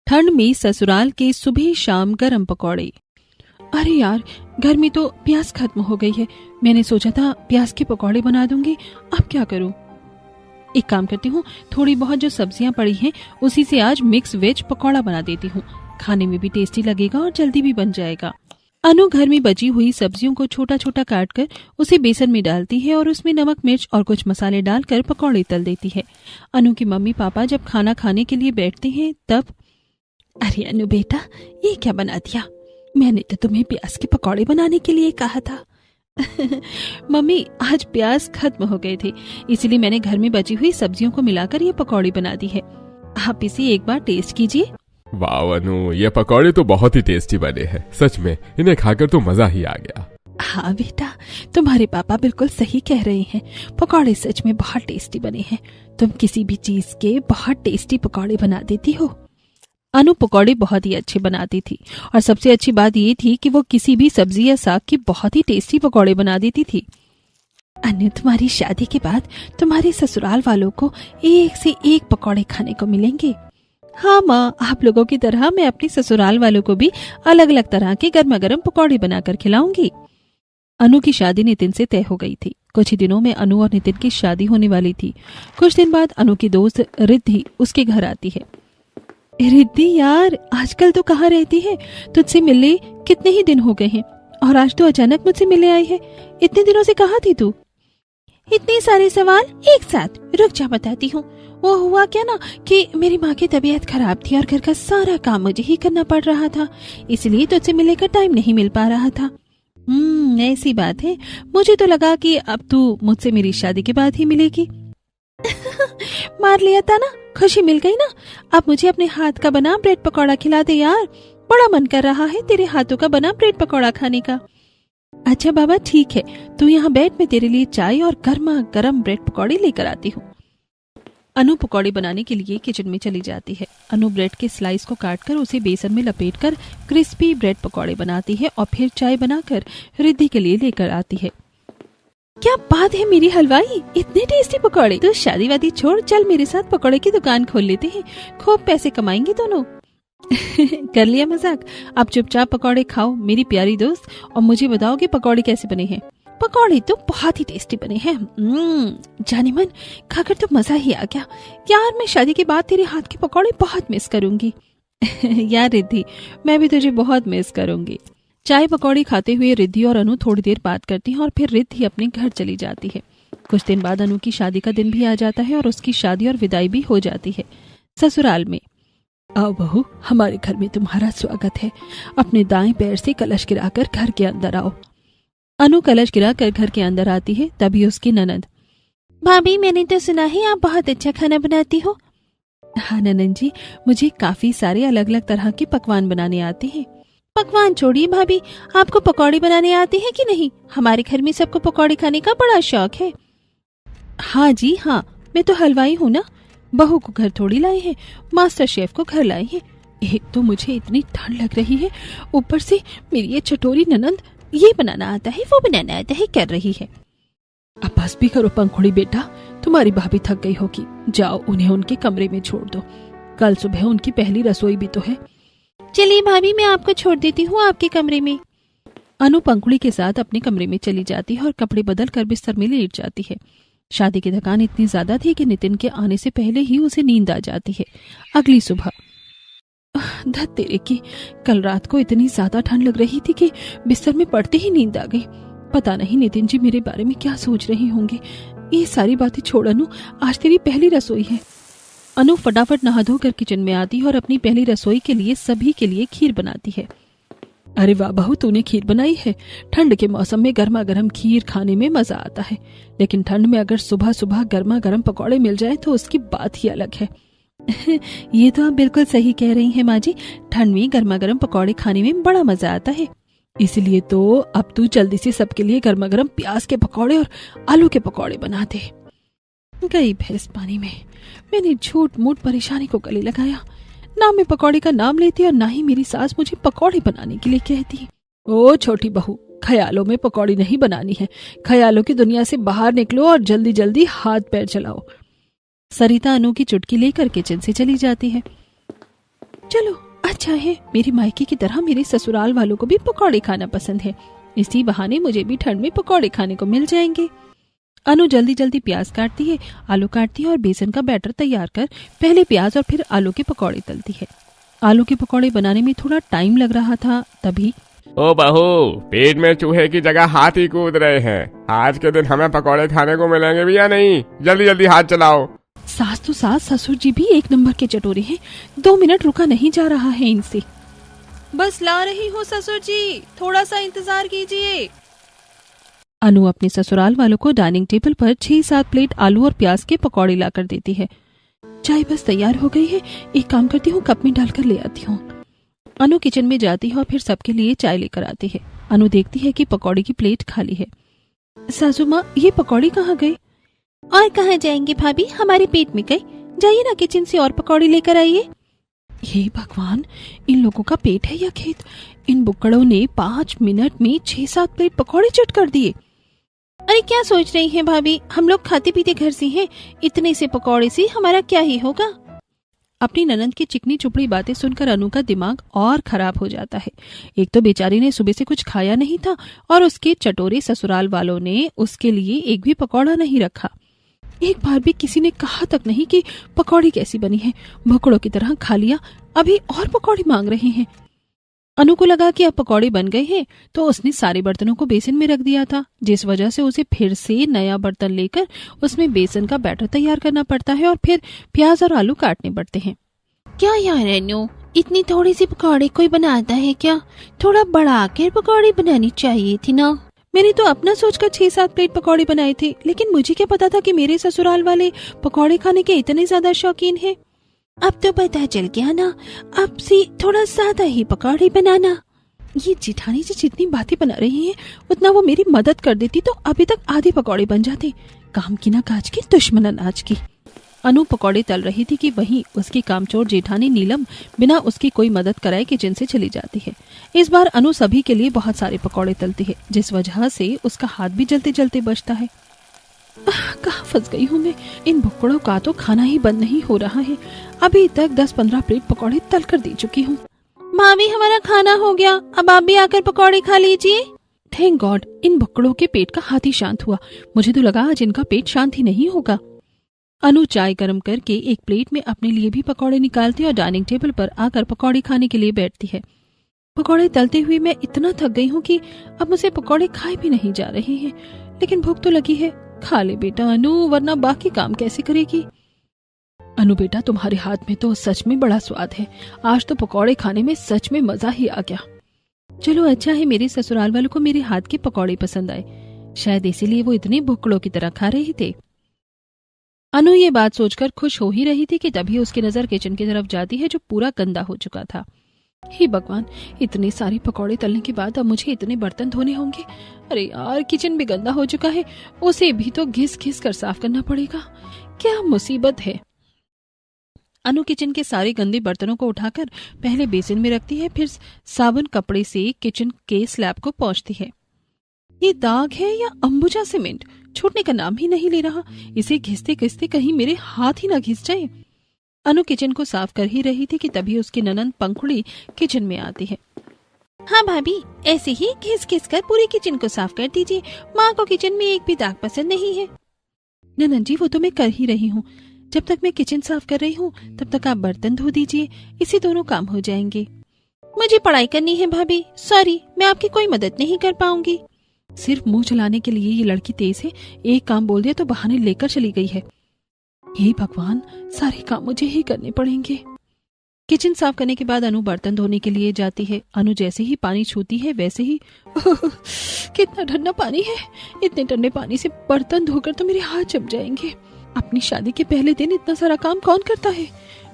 ठंड में ससुराल के सुबह शाम गरम पकौड़े। अरे यार, घर में तो प्याज खत्म हो गई है। मैंने सोचा था प्याज के पकौड़े बना दूंगी, अब क्या करूं? एक काम करती हूँ, थोड़ी बहुत जो सब्जियां पड़ी हैं उसी से आज मिक्स वेज पकौड़ा बना देती हूँ। खाने में भी टेस्टी लगेगा और जल्दी भी बन जाएगा। अनु घर में बची हुई सब्जियों को छोटा छोटा काट कर उसे बेसन में डालती है और उसमें नमक मिर्च और कुछ मसाले डालकर पकौड़े तल देती है। अनु के मम्मी पापा जब खाना खाने के लिए बैठते हैं तब, अरे अनु बेटा, ये क्या बना दिया? मैंने तो तुम्हें प्याज के पकौड़े बनाने के लिए कहा था। मम्मी, आज प्याज खत्म हो गए थे, इसलिए मैंने घर में बची हुई सब्जियों को मिलाकर ये पकौड़ी बना दी है। आप इसे एक बार टेस्ट कीजिए। वाह अनु, ये पकौड़े तो बहुत ही टेस्टी बने हैं। सच में इन्हें खाकर तो मजा ही आ गया। हाँ बेटा, तुम्हारे पापा बिल्कुल सही कह रहे हैं। पकौड़े सच में बहुत टेस्टी बने हैं। तुम किसी भी चीज के बहुत टेस्टी पकौड़े बना देती हो। अनु पकौड़े बहुत ही अच्छे बनाती थी और सबसे अच्छी बात ये थी कि वो किसी भी सब्जी या साग की बहुत ही टेस्टी पकौड़े बना देती थी। अनु, तुम्हारी शादी के बाद तुम्हारे ससुराल वालों को एक से एक पकौड़े खाने को मिलेंगे। हाँ माँ, आप लोगों की तरह मैं अपने ससुराल वालों को भी अलग अलग तरह के गर्मा गर्म पकौड़े बनाकर खिलाऊंगी। अनु की शादी नितिन से तय हो गई थी। कुछ ही दिनों में अनु और नितिन की शादी होने वाली थी। कुछ दिन बाद अनु की दोस्त रिद्धि उसके घर आती है। रिद्धि यार, आजकल तो कहाँ रहती है? तुझसे मिले कितने ही दिन हो गए हैं और आज तो अचानक मुझसे मिलने आई है। इतने दिनों से कहाँ थी तू? इतने सारे सवाल एक साथ, रुक जा बताती हूँ। वो हुआ क्या ना कि मेरी माँ की तबीयत खराब थी और घर का सारा काम मुझे ही करना पड़ रहा था, इसलिए तुझसे मिलने का टाइम नहीं मिल पा रहा था। ऐसी बात है। मुझे तो लगा कि अब तू मुझसे मेरी शादी के बाद ही मिलेगी। मार लिया था ना, खुशी मिल गई ना। अब मुझे अपने हाथ का बना ब्रेड पकौड़ा खिला दे यार, बड़ा मन कर रहा है तेरे हाथों का बना ब्रेड पकौड़ा खाने का। अच्छा बाबा ठीक है, तू यहाँ बैठ, मैं तेरे लिए चाय और गर्मा गर्म ब्रेड पकौड़े लेकर आती हूँ। अनु पकौड़े बनाने के लिए किचन में चली जाती है। अनु ब्रेड के स्लाइस को काटकर उसे बेसन में लपेटकर क्रिस्पी ब्रेड पकौड़े बनाती है और फिर चाय बनाकर रिद्धि के लिए लेकर आती है। क्या बात है मेरी हलवाई, इतने टेस्टी पकौड़े! तो शादी वादी छोड़, चल मेरे साथ पकौड़े की दुकान खोल लेते हैं, खूब पैसे कमाएंगे दोनों। कर लिया मजाक, अब चुपचाप पकौड़े खाओ मेरी प्यारी दोस्त और मुझे बताओ कि पकौड़े कैसे बने हैं। पकौड़े तो बहुत ही टेस्टी बने हैं। जाने मन, खाकर तो मजा ही आ गया यार। मैं शादी के बाद तेरे हाथ के पकौड़े बहुत मिस करूंगी। यार रिद्धि, मैं भी तुझे बहुत मिस करूंगी। चाय पकौड़ी खाते हुए रिद्धि और अनु थोड़ी देर बात करती हैं और फिर रिद्धि अपने घर चली जाती है। कुछ दिन बाद अनु की शादी का दिन भी आ जाता है और उसकी शादी और विदाई भी हो जाती है ससुराल में। आओ बहू, हमारे घर में तुम्हारा स्वागत है। अपने दाएं पैर से कलश गिराकर घर के अंदर आओ। अनु कलश गिराकर घर के अंदर आती है। तभी उसकी ननद, भाभी मैंने तो सुना है आप बहुत अच्छा खाना बनाती हो। हाँ ननद जी, मुझे काफी सारे अलग अलग तरह के पकवान बनाने आते हैं। पकवान छोड़िए भाभी, आपको पकौड़े बनाने आते हैं कि नहीं? हमारे घर में सबको पकौड़े खाने का बड़ा शौक है। हाँ जी हाँ, मैं तो हलवाई हूँ ना। बहू को घर थोड़ी लाए हैं, मास्टर शेफ को घर लाए हैं। एक तो मुझे इतनी ठंड लग रही है, ऊपर से मेरी ये चटोरी ननद ये बनाना आता है वो बनाना आता है कर रही है। अब बस भी करो पंखुड़ी बेटा, तुम्हारी भाभी थक गई होगी। जाओ उन्हें उनके कमरे में छोड़ दो, कल सुबह उनकी पहली रसोई भी तो है। चलिए भाभी, मैं आपको छोड़ देती हूँ आपके कमरे में। अनु पंखुड़ी के साथ अपने कमरे में चली जाती है और कपड़े बदल कर बिस्तर में लेट जाती है। शादी की थकान इतनी ज्यादा थी कि नितिन के आने से पहले ही उसे नींद आ जाती है। अगली सुबह, धत तेरे की, कल रात को इतनी ज्यादा ठंड लग रही थी कि बिस्तर में पड़ते ही नींद आ गई। पता नहीं नितिन जी मेरे बारे में क्या सोच रहे होंगे। ये सारी बातें छोड़ अनु, आज तेरी पहली रसोई है। अनु फटाफट नहा धोकर किचन में आती है और अपनी पहली रसोई के लिए सभी के लिए खीर बनाती है। अरे वाह बहू, तूने खीर बनाई है। ठंड के मौसम में गर्मा गर्म खीर खाने में मजा आता है, लेकिन ठंड में अगर सुबह सुबह गर्मा गर्म पकौड़े मिल जाए तो उसकी बात ही अलग है। ये तो आप बिल्कुल सही कह रही हैं माँ जी, ठंड में गर्मा गर्म पकौड़े खाने में बड़ा मजा आता है। इसलिए तो अब तू जल्दी से सबके लिए गर्मा गर्म प्याज के पकौड़े और आलू के पकौड़े बना दे। गई भैंस पानी में, मैंने झूठ मूठ परेशानी को गले लगाया। ना मैं पकौड़े का नाम लेती और ना ही मेरी सास मुझे पकौड़े बनाने के लिए कहती। ओ छोटी बहू, ख्यालों में पकौड़ी नहीं बनानी है। ख्यालों की दुनिया से बाहर निकलो और जल्दी जल्दी हाथ पैर चलाओ। सरिता अनु की चुटकी लेकर किचन से चली जाती है। चलो अच्छा है, मेरे मायके की तरह मेरे ससुराल वालों को भी पकौड़े खाना पसंद है। इसी बहाने मुझे भी ठंड में पकौड़े खाने को मिल जाएंगे। अनु जल्दी जल्दी प्याज काटती है, आलू काटती है और बेसन का बैटर तैयार कर पहले प्याज और फिर आलू के पकौड़े तलती है। आलू के पकौड़े बनाने में थोड़ा टाइम लग रहा था, तभी ओ बहू, पेट में चूहे की जगह हाथी कूद रहे हैं। आज के दिन हमें पकौड़े खाने को मिलेंगे भी या नहीं? जल्दी जल्दी हाथ चलाओ। सास तो सास, ससुर जी भी एक नंबर के चटोरे हैं। 2 मिनट रुका नहीं जा रहा है इनसे। बस ला रही हूँ ससुर जी, थोड़ा सा इंतजार कीजिए। अनु अपने ससुराल वालों को डाइनिंग टेबल पर 6-7 प्लेट आलू और प्याज के पकौड़े लाकर देती है। चाय बस तैयार हो गई है, एक काम करती हूँ, कप में डालकर ले आती हूँ। अनु किचन में जाती है और फिर सबके लिए चाय लेकर आती है। अनु देखती है कि पकौड़े की प्लेट खाली है। सासू माँ, ये पकौड़े कहाँ गए? और कहाँ जाएंगे भाभी, हमारे पेट में गए। जाइए ना किचन से और पकौड़े लेकर आइए। हे भगवान, इन लोगों का पेट है या खेत? इन बुक्कड़ों ने 5 मिनट में 6-7 प्लेट पकौड़े चट कर दिए। अरे क्या सोच रही हैं भाभी, हम लोग खाते पीते घर से हैं, इतने से पकौड़े से हमारा क्या ही होगा। अपनी ननंद की चिकनी चुपड़ी बातें सुनकर अनु का दिमाग और खराब हो जाता है। एक तो बेचारी ने सुबह से कुछ खाया नहीं था और उसके चटोरे ससुराल वालों ने उसके लिए एक भी पकौड़ा नहीं रखा। एक बार भी किसी ने कहा तक नहीं कि पकौड़ी कैसी बनी है। भुक्कड़ों की तरह खा लिया, अभी और पकौड़ी मांग रहे हैं। अनु को लगा कि अब पकौड़े बन गए हैं, तो उसने सारे बर्तनों को बेसन में रख दिया था, जिस वजह से उसे फिर से नया बर्तन लेकर उसमें बेसन का बैटर तैयार करना पड़ता है और फिर प्याज और आलू काटने पड़ते हैं। क्या यार अनु, इतनी थोड़ी सी पकौड़े कोई बनाता है क्या? थोड़ा बढ़ा कर पकौड़े बनानी चाहिए थी ना। मैंने तो अपना सोचकर 6-7 प्लेट पकौड़े बनाए थे, लेकिन मुझे क्या पता था कि मेरे ससुराल वाले पकौड़े खाने के इतने ज्यादा शौकीन हैं। अब तो पता चल गया ना, अब से थोड़ा ज्यादा ही पकौड़े बनाना। ये जिठानी जी जितनी बातें बना रही हैं, उतना वो मेरी मदद कर देती तो अभी तक आधे पकौड़े बन जाते। काम की ना काज की, दुश्मन अनाज की। अनु पकौड़े तल रही थी कि वहीं उसकी कामचोर जेठानी नीलम बिना उसकी कोई मदद कराए किचन से चली जाती है। इस बार अनु सभी के लिए बहुत सारे पकौड़े तलती है, जिस वजह से उसका हाथ भी जलते जलते बचता है। कहाँ फंस गई हूँ मैं? इन भुक्कड़ों का तो खाना ही बंद नहीं हो रहा है। अभी तक 10-15 प्लेट पकौड़े तल कर दे चुकी हूँ। भाभी, हमारा खाना हो गया, अब आप भी आकर पकौड़े खा लीजिए। थैंक गॉड, इन भुक्कड़ों के पेट का हाथ ही शांत हुआ। मुझे तो लगा आज इनका पेट शांत ही नहीं होगा। अनु चाय गर्म करके एक प्लेट में अपने लिए भी पकौड़े निकालती और डाइनिंग टेबल पर आकर पकौड़े खाने के लिए बैठती है। पकौड़े तलते हुए मैं इतना थक गई हूँ कि अब मुझे पकौड़े खाए भी नहीं जा रहे हैं, लेकिन भूख तो लगी है। खा ले बेटा अनु, वरना बाकी काम कैसे करेगी? अनु बेटा, तुम्हारे हाथ में तो सच में बड़ा स्वाद है। आज तो पकौड़े खाने में सच में मजा ही आ गया। चलो अच्छा है मेरे ससुराल वालों को मेरे हाथ के पकौड़े पसंद आए, शायद इसीलिए वो इतने भुक्कड़ों की तरह खा रहे थे। अनु ये बात सोचकर खुश हो ही रही थी कि तभी उसकी नजर किचन की तरफ जाती है, जो पूरा गंदा हो चुका था। हे भगवान, इतने सारे पकौड़े तलने के बाद अब मुझे इतने बर्तन धोने होंगे। अरे यार, किचन भी गंदा हो चुका है, उसे भी तो घिस घिस कर साफ करना पड़ेगा। क्या मुसीबत है। अनु किचन के सारे गंदे बर्तनों को उठाकर पहले बेसिन में रखती है, फिर साबुन कपड़े से किचन के स्लैब को पोंछती है। ये दाग है या अंबुजा सीमेंट? छूटने का नाम ही नहीं ले रहा। इसे घिसते घिसते कहीं मेरे हाथ ही ना घिस जाए। अनु किचन को साफ कर ही रही थी कि तभी उसकी ननंद पंखुड़ी किचन में आती है। हाँ भाभी, ऐसे ही घिस घिस कर पूरी किचन को साफ कर दीजिए। माँ को किचन में एक भी दाग पसंद नहीं है। ननंद जी, वो तो मैं कर ही रही हूँ। जब तक मैं किचन साफ कर रही हूँ तब तक आप बर्तन धो दीजिए, इससे दोनों काम हो जाएंगे। मुझे पढ़ाई करनी है भाभी, सॉरी, मैं आपकी कोई मदद नहीं कर पाऊंगी। सिर्फ मुंह चलाने के लिए ये लड़की तेज है। एक काम बोल दिया तो बहाने लेकर चली गई है। हे भगवान, सारे काम मुझे ही करने पड़ेंगे। किचन साफ करने के बाद अनु बर्तन धोने के लिए जाती है। अनु जैसे ही पानी छूती है वैसे ही कितना ठंडा पानी है। इतने ठंडे पानी से बर्तन धोकर तो मेरे हाथ जम जाएंगे। अपनी शादी के पहले दिन इतना सारा काम कौन करता है?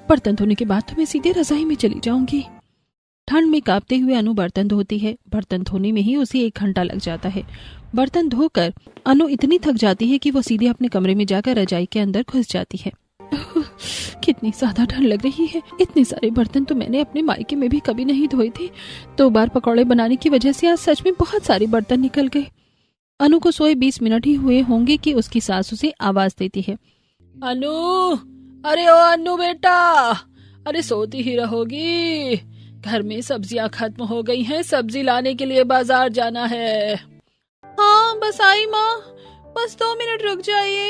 बर्तन धोने के बाद तो मैं सीधे रजाई में चली जाऊंगी। ठंड में कांपते हुए अनु बर्तन धोती है। बर्तन धोने में ही उसे 1 घंटा लग जाता है। बर्तन धोकर अनु इतनी थक जाती है कि वो सीधे अपने कमरे में जाकर रजाई के अंदर घुस जाती है। कितनी ज्यादा ठंड लग रही है। इतने सारे बर्तन तो मैंने अपने मायके में भी कभी नहीं धोए थे। 2 बार पकौड़े बनाने की वजह से आज सच में बहुत सारे बर्तन निकल गए। अनु को सोए 20 मिनट ही हुए होंगे कि उसकी सास उसे आवाज देती है। अनु, अरे ओ अनु बेटा, अरे सोती ही रहोगी? घर में सब्जियां खत्म हो गई हैं, सब्जी लाने के लिए बाजार जाना है। हाँ बस आई माँ, बस 2 मिनट रुक जाइए।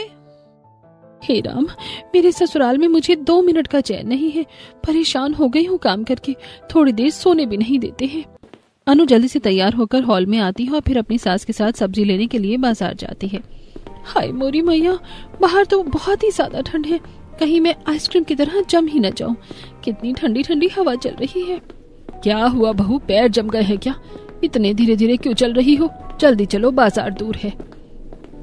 हे राम, मेरे ससुराल में मुझे 2 मिनट का चैन नहीं है। परेशान हो गई हूँ काम करके, थोड़ी देर सोने भी नहीं देते हैं। अनु जल्दी से तैयार होकर हॉल में आती है और फिर अपनी सास के साथ सब्जी लेने के लिए बाजार जाती है। हाय मोरी मैया, बाहर तो बहुत ही ज्यादा ठंड है, कहीं मैं आइसक्रीम की तरह जम ही न जाऊं। कितनी ठंडी ठंडी हवा चल रही है। क्या हुआ बहू, पैर जम गए हैं क्या? इतने धीरे धीरे क्यों चल रही हो? जल्दी चलो, बाजार दूर है।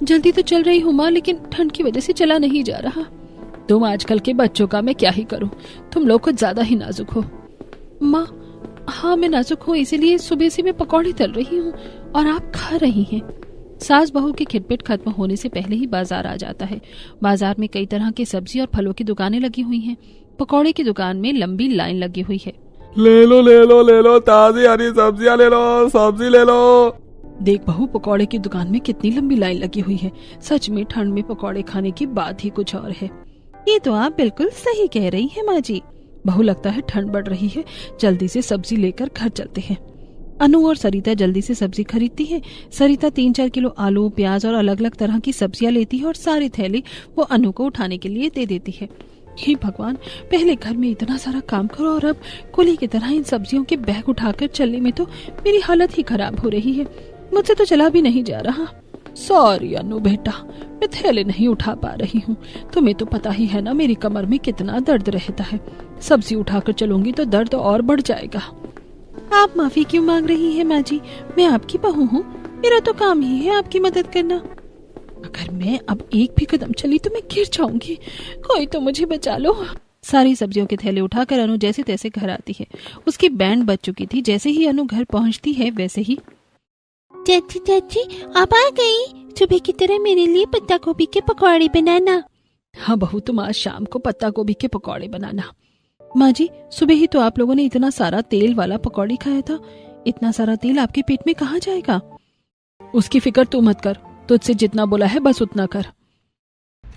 जल्दी तो चल रही हूँ माँ, लेकिन ठंड की वजह से चला नहीं जा रहा। तुम आजकल के बच्चों का मैं क्या ही करूँ, तुम लोग कुछ ज्यादा ही नाजुक हो। माँ हाँ मैं नाजुक हूँ, इसीलिए सुबह से मैं पकौड़े तल रही हूँ और आप खा रही हैं। सास बहू की खिटपिट खत्म होने से पहले ही बाजार आ जाता है। बाजार में कई तरह की सब्जी और फलों की दुकानें लगी हुई हैं। पकौड़े की दुकान में लंबी लाइन लगी हुई है। ले लो ले लो ले लो, ताजी हरी सब्जियां ले लो, सब्जी ले लो। देख बहू, पकौड़े की दुकान में कितनी लंबी लाइन लगी हुई है। सच में ठंड में पकौड़े खाने की बात ही कुछ और है। ये तो आप बिल्कुल सही कह रही हैं माँ जी। बहू लगता है ठंड बढ़ रही है, जल्दी से सब्जी लेकर घर चलते हैं। अनु और सरिता जल्दी से सब्जी खरीदती है। सरिता 3-4 किलो आलू, प्याज और अलग अलग तरह की सब्जियां लेती है और सारी थैली वो अनु को उठाने के लिए दे देती है। हे भगवान, पहले घर में इतना सारा काम करो और अब कुली की तरह इन सब्जियों के बैग उठाकर चलने में तो मेरी हालत ही खराब हो रही है। मुझसे तो चला भी नहीं जा रहा। सॉरी अनु बेटा, मैं थैले नहीं उठा पा रही हूँ। तुम्हें तो पता ही है ना मेरी कमर में कितना दर्द रहता है। सब्जी उठाकर चलूंगी तो दर्द और बढ़ जाएगा। आप माफी क्यों मांग रही हैं माँ जी? मैं आपकी बहू हूँ, मेरा तो काम ही है आपकी मदद करना। अगर मैं अब एक भी कदम चली तो मैं गिर जाऊंगी, कोई तो मुझे बचा लो। सारी सब्जियों के थैले उठाकर अनु जैसे तैसे घर आती है। उसकी बैंड बज चुकी थी। जैसे ही अनु घर पहुंचती है वैसे ही चाची चाची आप आ गई? सुबह की तरह मेरे लिए पत्ता गोभी के पकौड़े बनाना। हाँ बहू, तुम आज शाम को पत्ता गोभी के पकौड़े बनाना। माँ जी, सुबह ही तो आप लोगों ने इतना सारा तेल वाला पकौड़ी खाया था। इतना सारा तेल आपके पेट में कहाँ जाएगा? उसकी फिक्र तू मत कर, तुझसे जितना बोला है बस उतना कर।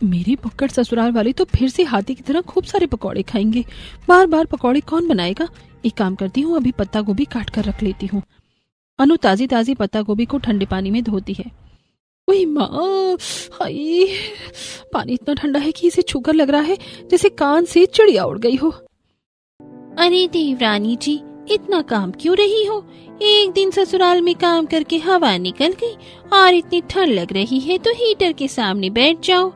मेरी बुक्कड़ ससुराल वाले तो फिर से हाथी की तरह खूब सारे पकौड़े खाएंगे। बार बार पकौड़े कौन बनाएगा? एक काम करती हूँ, अभी पत्ता गोभी काट कर रख लेती हूँ। अनु ताजी ताजी पत्ता गोभी को ठंडे पानी में धोती है। ओए माँ, हाय, पानी इतना ठंडा है कि इसे छूकर लग रहा है जैसे कान से चिड़िया उड़ गई हो। अरे देवरानी जी, इतना काम क्यों रही हो? एक दिन ससुराल में काम करके हवा निकल गई और इतनी ठंड लग रही है तो हीटर के सामने बैठ जाओ।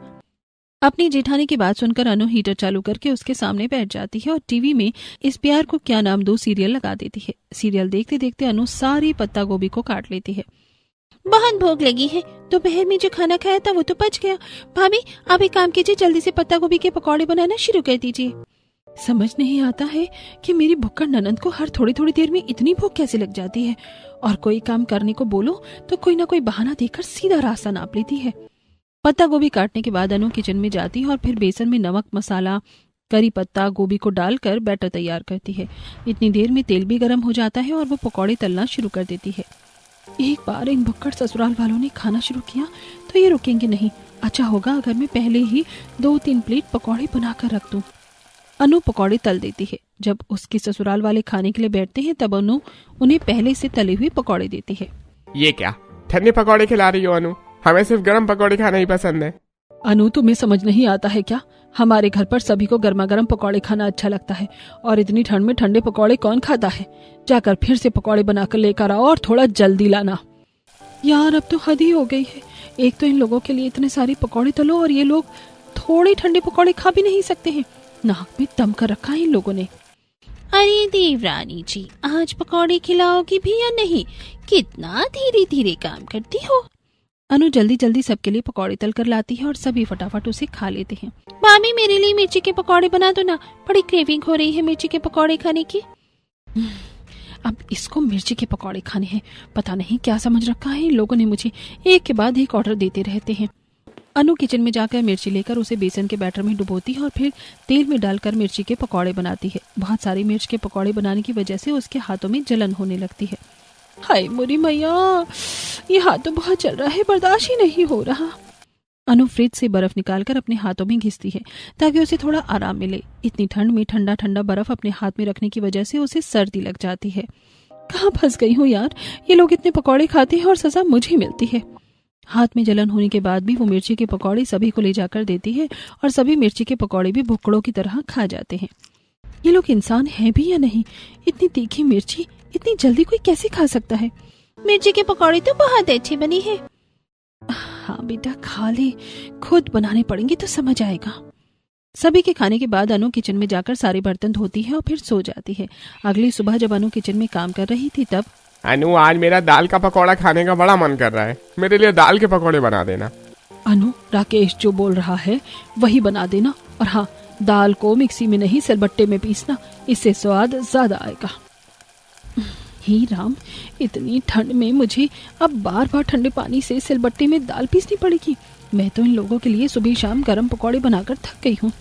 अपनी जेठानी की बात सुनकर अनु हीटर चालू करके उसके सामने बैठ जाती है और टीवी में इस प्यार को क्या नाम दो सीरियल लगा देती है। सीरियल देखते देखते अनु सारी पत्ता गोभी को काट लेती है। बहुत भूख लगी है, दोपहर में जो खाना खाया था वो तो पच गया। भाभी आप एक काम कीजिए, जल्दी से पत्ता गोभी के पकौड़े बनाना शुरू कर दीजिए। समझ नहीं आता है कि मेरी भुक्कड़ ननंद को हर थोड़ी थोड़ी देर में इतनी भूख कैसे लग जाती है। और कोई काम करने को बोलो तो कोई ना कोई बहाना देकर सीधा रास्ता नाप लेती है। पत्ता गोभी काटने के बाद अनु किचन में जाती है और फिर बेसन में नमक, मसाला, करी पत्ता, गोभी को डालकर बैटर तैयार करती है। इतनी देर में तेल भी गर्म हो जाता है और वो पकौड़े तलना शुरू कर देती है। एक बार इन भुक्कड़ ससुराल वालों ने खाना शुरू किया तो ये रुकेंगे नहीं। अच्छा होगा अगर मैं पहले ही 2-3 प्लेट पकौड़े बनाकर रख दूं। अनु पकौड़े तल देती है। जब उसके ससुराल वाले खाने के लिए बैठते हैं तब अनु उन्हें पहले से तले हुए पकौड़े देती है। ये क्या ठंडे पकौड़े खिला रही हो अनु? हमें सिर्फ गर्म पकौड़े खाना ही पसंद है। अनु, तुम्हें समझ नहीं आता है क्या? हमारे घर पर सभी को गर्मा गर्म पकौड़े खाना अच्छा लगता है और इतनी ठंड में ठंडे पकौड़े कौन खाता है? जाकर फिर से पकौड़े बनाकर लेकर आओ और थोड़ा जल्दी लाना। यार अब तो हद ही हो गई है। एक तो इन लोगों के लिए इतने सारे पकौड़े तलो और ये लोग थोड़े ठंडे पकौड़े खा भी नहीं सकते हैं। नाक में दम कर रखा है इन लोगों ने। अरे देवरानी जी, आज पकौड़े खिलाओगी भी या नहीं? कितना धीरे धीरे काम करती हो। अनु जल्दी जल्दी सबके लिए पकौड़े तल कर लाती है और सभी फटाफट उसे खा लेते हैं। मामी मेरे लिए मिर्ची के पकौड़े बना दो ना, बड़ी क्रेविंग हो रही है मिर्ची के पकौड़े खाने की। अब इसको मिर्ची के पकौड़े खाने हैं। पता नहीं क्या समझ रखा है इन लोगों ने मुझे। एक के बाद एक ऑर्डर देते रहते हैं। अनु किचन में जाकर मिर्ची लेकर उसे बेसन के बैटर में डुबोती है और फिर तेल में डालकर मिर्ची के पकौड़े बनाती है। बहुत सारी मिर्च के पकौड़े बनाने की वजह से उसके हाथों में जलन होने लगती है। हाय मोरी मैया, ये हाथ तो बहुत चल रहा है, बर्दाश्त ही नहीं हो रहा। अनु फ्रिज से बर्फ निकालकर अपने हाथों में घिसती है ताकि उसे थोड़ा आराम मिले। इतनी ठंड में ठंडा ठंडा बर्फ अपने हाथ में रखने की वजह से उसे सर्दी लग जाती है। कहाँ फंस गई हूँ यार, ये लोग इतने पकौड़े खाते हैं और सजा मुझे मिलती है। हाथ में जलन होने के बाद भी वो मिर्ची के पकौड़े सभी को ले जाकर देती है और सभी मिर्ची के पकौड़े भी भुक्कड़ों की तरह खा जाते हैं। ये लोग इंसान हैं भी या नहीं? इतनी तीखी मिर्ची इतनी जल्दी कोई कैसे खा सकता है? मिर्ची के पकौड़े तो बहुत अच्छे बने हैं। हाँ बेटा खा ले, खुद बनाने पड़ेंगे तो समझ आएगा। सभी के खाने के बाद अनु किचन में जाकर सारे बर्तन धोती है और फिर सो जाती है। अगली सुबह जब अनु किचन में काम कर रही थी तब अनु, आज मेरा दाल का पकौड़ा खाने का बड़ा मन कर रहा है, मेरे लिए दाल के पकौड़े बना देना। अनु, राकेश जो बोल रहा है वही बना देना, और हाँ, दाल को मिक्सी में नहीं सिलबट्टे में पीसना, इससे स्वाद ज्यादा आएगा। ही राम, इतनी ठंड में मुझे अब बार बार ठंडे पानी से सिलबट्टे में दाल पीसनी पड़ेगी। मैं तो इन लोगों के लिए सुबह शाम गर्म पकौड़े बनाकर थक गई हूँ।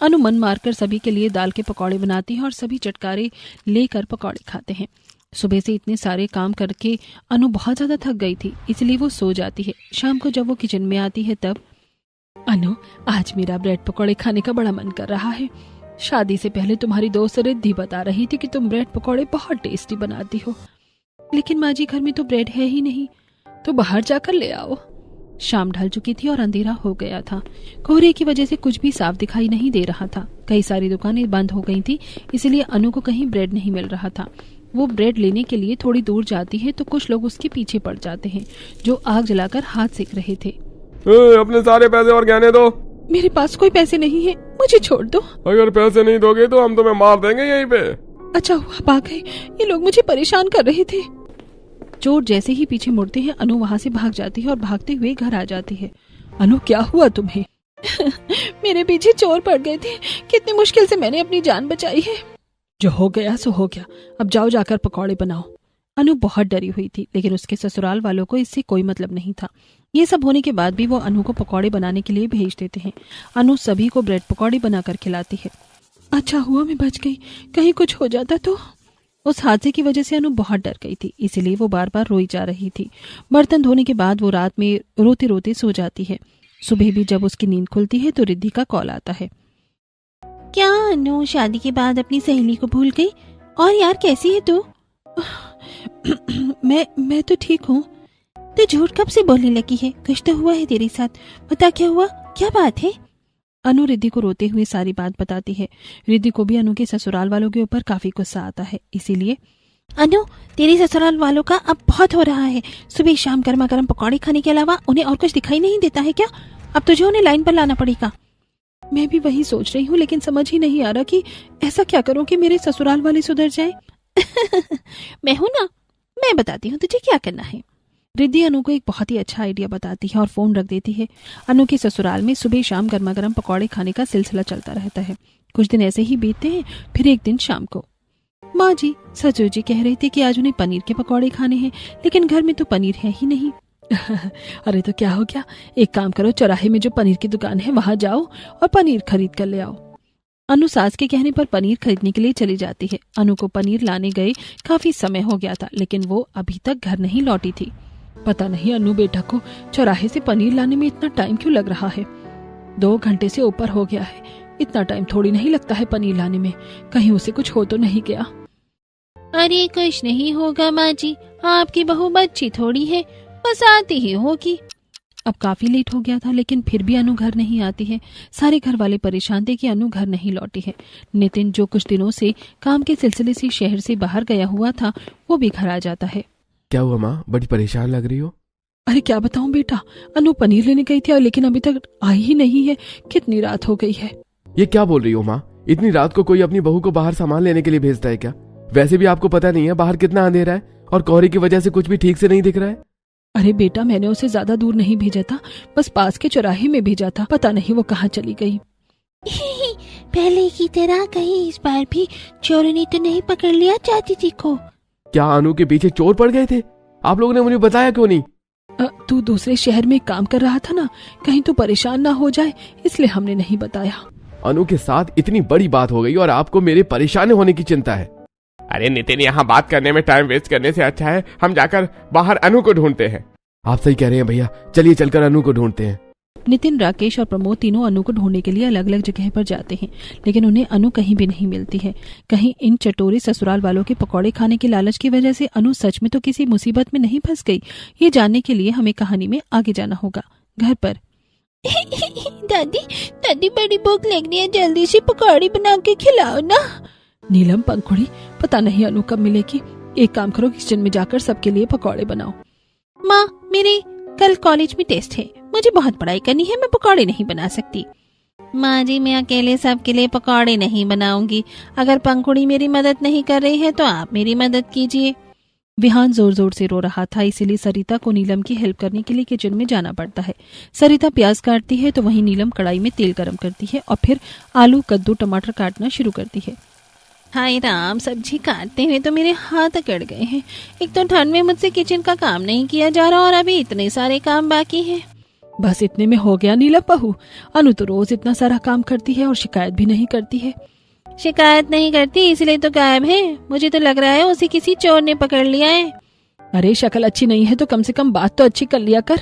अनु मन मारकर सभी के लिए दाल के पकौड़े बनाती है और सभी चटकारे लेकर पकौड़े खाते हैं। सुबह से इतने सारे काम करके अनु बहुत ज्यादा थक गई थी, इसलिए वो सो जाती है। शाम को जब वो किचन में आती है तब अनु, आज मेरा ब्रेड पकौड़े खाने का बड़ा मन कर रहा है। शादी से पहले तुम्हारी दोस्त रिद्धि बता रही थी कि तुम ब्रेड पकौड़े बहुत टेस्टी बनाती हो, लेकिन माँ जी घर में तो ब्रेड है ही नहीं, तो बाहर जाकर ले आओ। शाम ढल चुकी थी और अंधेरा हो गया था। कोहरे की वजह से कुछ भी साफ दिखाई नहीं दे रहा था। कई सारी दुकानें बंद हो गई थी, इसलिए अनु को कहीं ब्रेड नहीं मिल रहा था। वो ब्रेड लेने के लिए थोड़ी दूर जाती है तो कुछ लोग उसके पीछे पड़ जाते हैं जो आग जलाकर हाथ सेक रहे थे। अपने सारे पैसे और गहने दो। मेरे पास कोई पैसे नहीं है, मुझे छोड़ दो। अगर पैसे नहीं दोगे तो हम तुम्हें मार देंगे यहीं पे। अच्छा हुआ आप आ गए, ये लोग मुझे परेशान कर रहे थे। चोर जैसे ही पीछे मुड़ते हैं अनु वहाँ से भाग जाती है और भागते हुए घर आ जाती है। अनु, क्या हुआ तुम्हें? मेरे पीछे चोर पड़ गए थे, कितनी मुश्किल से मैंने अपनी जान बचाई है। जो हो गया सो हो गया, अब जाओ जाकर पकौड़े बनाओ। अनु बहुत डरी हुई थी, लेकिन उसके ससुराल वालों को इससे कोई मतलब नहीं था। ये सब होने के बाद भी वो अनु को पकौड़े बनाने के लिए भेज देते हैं। अनु सभी को ब्रेड पकौड़े बनाकर खिलाती है। अच्छा हुआ मैं बच गई, कहीं कुछ हो जाता तो। उस हादसे की वजह से अनु बहुत डर गई थी, इसीलिए वो बार बार रोई जा रही थी। बर्तन धोने के बाद वो रात में रोते रोते सो जाती है। सुबह भी जब उसकी नींद खुलती है तो रिद्धि का कॉल आता है। क्या अनु शादी के बाद अपनी सहेली को भूल गई? और यार कैसी है तू? मैं तो ठीक हूँ। तू झूठ कब से बोलने लगी है? कुछ तो हुआ है तेरे साथ, बता क्या हुआ, क्या बात है? अनु रिद्धि को रोते हुए सारी बात बताती है। रिद्धि को भी अनु के ससुराल वालों के ऊपर काफी गुस्सा आता है, इसीलिए अनु, तेरे ससुराल वालों का अब बहुत हो रहा है। सुबह शाम गर्मा गर्म पकौड़े खाने के अलावा उन्हें और कुछ दिखाई नहीं देता है क्या? अब तुझे उन्हें लाइन पर लाना पड़ेगा। मैं भी वही सोच रही हूँ, लेकिन समझ ही नहीं आ रहा कि ऐसा क्या करूँ कि मेरे ससुराल वाले सुधर जाए। मैं हूं ना, मैं बताती हूँ तुझे क्या करना है। रिद्धि अनु को एक बहुत ही अच्छा आइडिया बताती है और फोन रख देती है। अनु के ससुराल में सुबह शाम गर्मा गर्म पकौड़े खाने का सिलसिला चलता रहता है। कुछ दिन ऐसे ही बीतते हैं। फिर एक दिन शाम को माँ जी, ससुर जी कह रहे थे कि आज उन्हें पनीर के पकौड़े खाने हैं, लेकिन घर में तो पनीर है ही नहीं। अरे तो क्या हो गया, एक काम करो, चौराहे में जो पनीर की दुकान है वहां जाओ और पनीर खरीद कर ले आओ। अनु सास के कहने पर पनीर खरीदने के लिए चली जाती है। अनु को पनीर लाने गए काफी समय हो गया था, लेकिन वो अभी तक घर नहीं लौटी थी। पता नहीं अनु बेटा को चौराहे से पनीर लाने में इतना टाइम क्यों लग रहा है। 2 घंटे से ऊपर हो गया है, इतना टाइम थोड़ी नहीं लगता है पनीर लाने में। कहीं उसे कुछ हो तो नहीं गया। अरे कुछ नहीं होगा माँ जी, आपकी बहू बच्ची थोड़ी है, बस आती ही होगी। अब काफी लेट हो गया था, लेकिन फिर भी अनु घर नहीं आती है। सारे घर वाले परेशान थे कि अनु घर नहीं लौटी है। नितिन जो कुछ दिनों से काम के सिलसिले से शहर से बाहर गया हुआ था, वो भी घर आ जाता है। क्या हुआ माँ, बड़ी परेशान लग रही हो? अरे क्या बताऊं बेटा, अनु पनीर लेने गई थी लेकिन अभी तक आई ही नहीं है। कितनी रात हो गई है। ये क्या बोल रही हो माँ, इतनी रात को कोई अपनी बहू को बाहर सामान लेने के लिए भेजता है क्या? वैसे भी आपको पता नहीं है बाहर कितना अंधेरा है और कोहरे की वजह से कुछ भी ठीक से नहीं दिख रहा है। अरे बेटा, मैंने उसे ज्यादा दूर नहीं भेजा था, बस पास के चौराहे में भेजा था। पता नहीं वो कहाँ चली गई। पहले की तरह कहीं इस बार भी चोरों ने तो नहीं पकड़ लिया चाची जी को? क्या अनु के पीछे चोर पड़ गए थे? आप लोगों ने मुझे बताया क्यों नहीं? तू दूसरे शहर में काम कर रहा था ना, कहीं तू परेशान ना हो जाए, इसलिए हमने नहीं बताया। अनु के साथ इतनी बड़ी बात हो गई और आपको मेरे परेशान होने की चिंता है। अरे नितिन, यहाँ बात करने में टाइम वेस्ट करने से अच्छा है हम जाकर बाहर अनु को ढूंढते हैं। आप सही कह रहे हैं भैया, चलिए चलकर अनु को ढूंढते हैं। नितिन, राकेश और प्रमोद तीनों अनु को ढूंढने के लिए अलग अलग जगह पर जाते हैं, लेकिन उन्हें अनु कहीं भी नहीं मिलती है। कहीं इन चटोरे ससुराल वालों के पकौड़े खाने के लालच की वजह से अनु सच में तो किसी मुसीबत में नहीं फंस गई? ये जानने के लिए हमें कहानी में आगे जाना होगा। घर पर दादी दादी बड़ी भूख लग रही है, जल्दी से पकौड़ी बना के खिलाओ ना। नीलम, पंखुड़ी, पता नहीं अनु कब मिलेगी। एक काम करो, किचन में जाकर सबके लिए पकौड़े बनाओ। माँ, मेरे कल कॉलेज में टेस्ट है, मुझे बहुत पढ़ाई करनी है, मैं पकौड़े नहीं बना सकती। माँ जी, मैं अकेले सबके लिए पकौड़े नहीं बनाऊंगी। अगर पंखुड़ी मेरी मदद नहीं कर रही है तो आप मेरी मदद कीजिए। विहान जोर जोर से रो रहा था, इसीलिए सरिता को नीलम की हेल्प करने के लिए किचन में जाना पड़ता है। सरिता प्याज काटती है तो वहीं नीलम कढ़ाई में तेल गरम करती है और फिर आलू, कद्दू, टमाटर काटना शुरू करती है। हाय राम, सब्जी काटते हुए तो मेरे हाथ अकड़ गए हैं। एक तो ठंड में मुझसे किचन का काम नहीं किया जा रहा और अभी इतने सारे काम बाकी हैं। बस इतने में हो गया नीलम बहू। अनु तो रोज इतना सारा काम करती है और शिकायत भी नहीं करती है। शिकायत नहीं करती इसलिए तो गायब है। मुझे तो लग रहा है उसे किसी चोर ने पकड़ लिया है। अरे शक्ल अच्छी नहीं है तो कम से कम बात तो अच्छी कर लिया कर।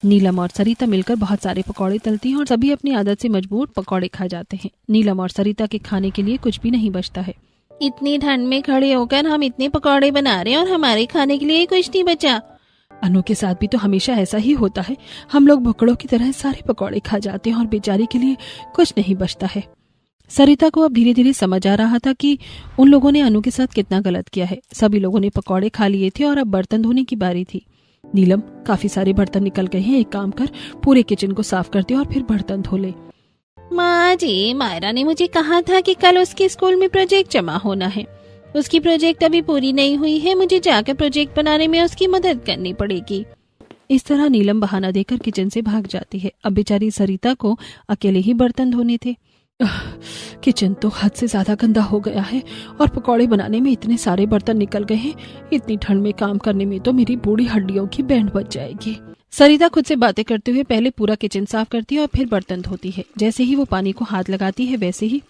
नीलम और सरिता मिलकर बहुत सारे पकौड़े तलती हैं और सभी अपनी आदत से मजबूर पकौड़े खा जाते हैं। नीलम और सरिता के खाने के लिए कुछ भी नहीं बचता है। इतनी ठंड में खड़े होकर हम इतने पकौड़े बना रहे हैं और हमारे खाने के लिए कुछ नहीं बचा। अनु के साथ भी तो हमेशा ऐसा ही होता है। हम लोग भुक्कड़ों की तरह सारे पकौड़े खा जाते हैं और बेचारी के लिए कुछ नहीं बचता है। सरिता को अब धीरे धीरे समझ आ रहा था कि उन लोगों ने अनु के साथ कितना गलत किया है। सभी लोगों ने पकौड़े खा लिए थे और अब बर्तन धोने की बारी थी। नीलम, काफी सारे बर्तन निकल गए हैं, एक काम कर, पूरे किचन को साफ कर दे और फिर बर्तन धो ले। माँ जी, मायरा ने मुझे कहा था कि कल उसके स्कूल में प्रोजेक्ट जमा होना है। उसकी प्रोजेक्ट अभी पूरी नहीं हुई है, मुझे जाकर प्रोजेक्ट बनाने में उसकी मदद करनी पड़ेगी। इस तरह नीलम बहाना देकर किचन से भाग जाती है। अब बेचारी सरिता को अकेले ही बर्तन धोने थे। किचन तो हद से ज्यादा गंदा हो गया है और पकौड़े बनाने में इतने सारे बर्तन निकल गए हैं। इतनी ठंड में काम करने में तो मेरी बूढ़ी हड्डियों की बैंड बच जाएगी। सरिता खुद से बातें करते हुए पहले पूरा किचन साफ करती है और फिर बर्तन धोती है। जैसे ही वो पानी को हाथ लगाती है वैसे ही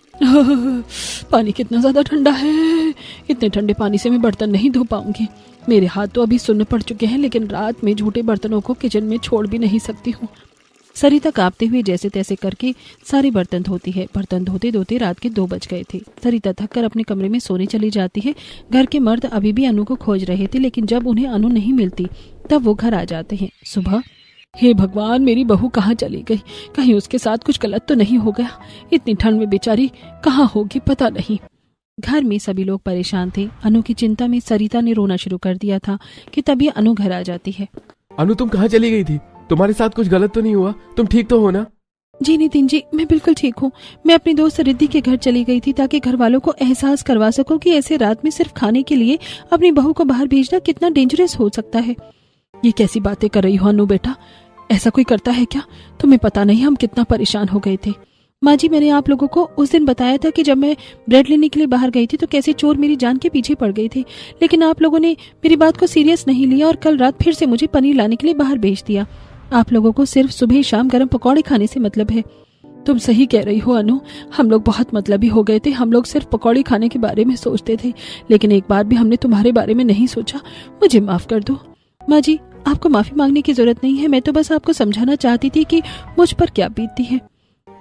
पानी कितना ज्यादा ठंडा है। इतने ठंडे पानी से मैं बर्तन नहीं धो पाऊंगी। मेरे हाथ तो अभी सुन्न पड़ चुके हैं, लेकिन रात में झूठे बर्तनों को किचन में छोड़ भी नहीं सकती हूँ। सरिता कांपते हुए जैसे तैसे करके सारे बर्तन धोती है। बर्तन धोते धोते रात के 2 बज गए थे। सरिता थककर अपने कमरे में सोने चली जाती है। घर के मर्द अभी भी अनु को खोज रहे थे, लेकिन जब उन्हें अनु नहीं मिलती तब वो घर आ जाते हैं। सुबह, हे भगवान, मेरी बहू कहाँ चली गई? कहीं उसके साथ कुछ गलत तो नहीं हो गया? इतनी ठंड में बेचारी कहाँ होगी पता नहीं। घर में सभी लोग परेशान थे। अनु की चिंता में सरिता ने रोना शुरू कर दिया था कि तभी अनु घर आ जाती है। अनु, तुम कहाँ चली गई थी? तुम्हारे साथ कुछ गलत तो नहीं हुआ? तुम ठीक तो हो ना? जी नितिन जी, मैं बिल्कुल ठीक हूँ। मैं अपनी दोस्त रिद्धि के घर चली गई थी ताकि घर वालों को एहसास करवा सकूं कि ऐसे रात में सिर्फ खाने के लिए अपनी बहू को बाहर भेजना कितना डेंजरस हो सकता है। ये कैसी बातें कर रही हो अनु बेटा? ऐसा कोई करता है क्या? तुम्हें पता नहीं हम कितना परेशान हो गए थे। माँ जी, मैंने आप लोगों को उस दिन बताया था कि जब मैं ब्रेड लेने के लिए बाहर गई थी तो कैसे चोर मेरी जान के पीछे पड़ गए थे, लेकिन आप लोगों ने मेरी बात को सीरियस नहीं लिया और कल रात फिर से मुझे पनीर लाने के लिए बाहर भेज दिया। आप लोगों को सिर्फ सुबह शाम गर्म पकौड़े खाने से मतलब है। तुम सही कह रही हो अनु, हम लोग बहुत मतलबी हो गए थे। हम लोग सिर्फ पकौड़े खाने के बारे में सोचते थे, लेकिन एक बार भी हमने तुम्हारे बारे में नहीं सोचा। मुझे माफ कर दो। माँ जी, आपको माफी मांगने की जरूरत नहीं है। मैं तो बस आपको समझाना चाहती थी कि मुझ पर क्या बीतती है।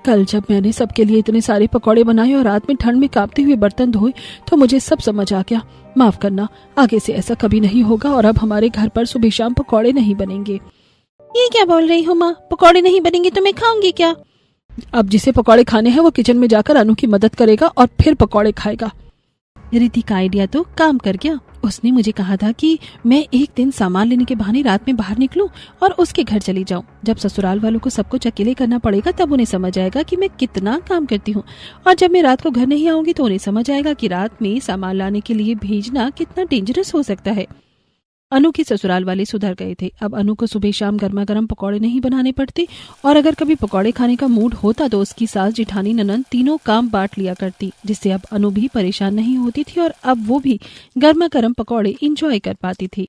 कल जब मैंने सबके लिए इतने सारे पकौड़े बनाए और रात में ठंड में कांपते हुए बर्तन धोए तो मुझे सब समझ आ गया। माफ करना, आगे से ऐसा कभी नहीं होगा और अब हमारे घर पर सुबह शाम पकौड़े नहीं बनेंगे। ये क्या बोल रही हो माँ? पकौड़े नहीं बनेंगे तो मैं खाऊंगी क्या? अब जिसे पकौड़े खाने हैं वो किचन में जाकर अनु की मदद करेगा और फिर पकौड़े खाएगा। रिद्धि का आइडिया तो काम कर गया। उसने मुझे कहा था कि मैं एक दिन सामान लेने के बहाने रात में बाहर निकलूं और उसके घर चली जाऊं। जब ससुराल वालों को सब कुछ अकेले करना पड़ेगा तब उन्हें समझ आएगा कि मैं कितना काम करती हूं, और जब मैं रात को घर नहीं आऊंगी तो उन्हें समझ आएगा कि रात में सामान लाने के लिए भेजना कितना डेंजरस हो सकता है। अनु के ससुराल वाले सुधर गए थे। अब अनु को सुबह शाम गर्मा गर्म पकौड़े नहीं बनाने पड़ते, और अगर कभी पकौड़े खाने का मूड होता तो उसकी सास, जिठानी, ननंद तीनों काम बांट लिया करती, जिससे अब अनु भी परेशान नहीं होती थी और अब वो भी गर्मा गर्म पकौड़े इंजॉय कर पाती थी।